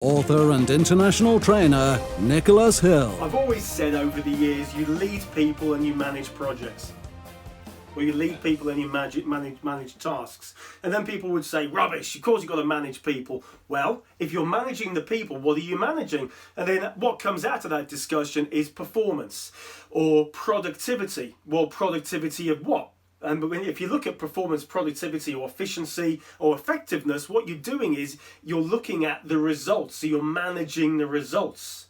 Author and international trainer, Nicholas Hill. I've always said over the years, you lead people and you manage projects. Or you lead people and you manage tasks. And then people would say, rubbish, of course you've got to manage people. Well, if you're managing the people, what are you managing? And then what comes out of that discussion is performance or productivity. Well, productivity of what? And if you look at performance, productivity or efficiency or effectiveness, what you're doing is you're looking at the results. So you're managing the results.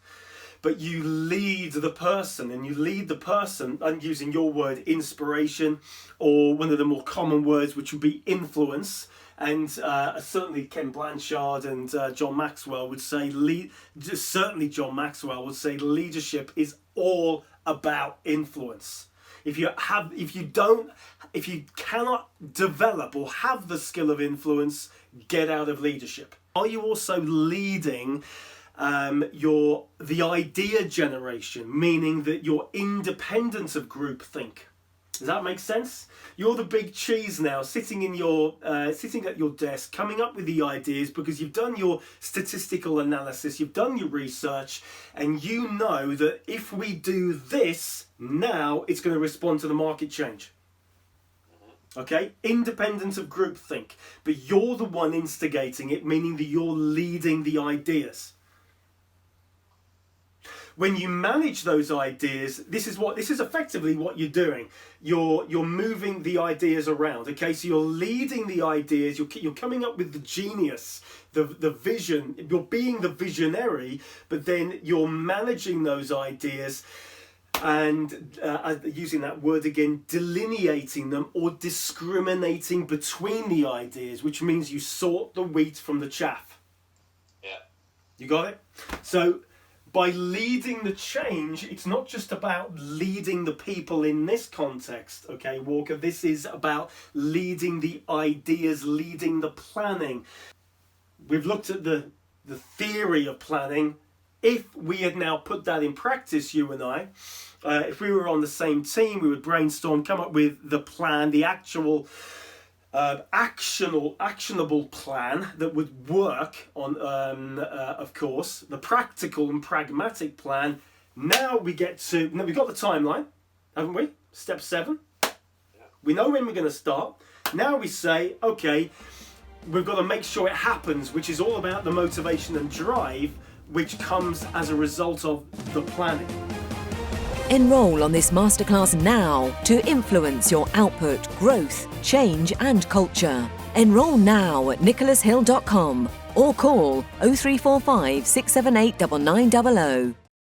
But you lead the person, and you lead the person, I'm using your word, inspiration, or one of the more common words, which would be influence. And certainly Ken Blanchard and John Maxwell would say, certainly John Maxwell would say leadership is all about influence. If you cannot develop or have the skill of influence, get out of leadership. Are you also leading the idea generation, meaning that you're independent of groupthink? Does that make sense? You're the big cheese now, sitting at your desk, coming up with the ideas because you've done your statistical analysis, you've done your research, and you know that if we do this now, it's going to respond to the market change. Okay, independent of groupthink, but you're the one instigating it, meaning that you're leading the ideas. When you manage those ideas, this is effectively what you're doing. You're moving the ideas around. Okay, so you're leading the ideas. You're coming up with the genius, the vision. You're being the visionary, but then you're managing those ideas and using that word again, delineating them or discriminating between the ideas, which means you sort the wheat from the chaff. Yeah. You got it? So by leading the change, it's not just about leading the people in this context, okay, Walker? This is about leading the ideas, leading the planning. We've looked at the theory of planning. If we had now put that in practice, you and I, if we were on the same team, we would brainstorm, come up with the plan, the actual actionable plan that would work on, of course, the practical and pragmatic plan. Now we've got the timeline, haven't we? Step 7. Yeah. We know when we're going to start. Now we say, okay, we've got to make sure it happens, which is all about the motivation and drive, which comes as a result of the planning. Enroll on this masterclass now to influence your output, growth, change and culture. Enroll now at nicholashill.com or call 0345 678 9900.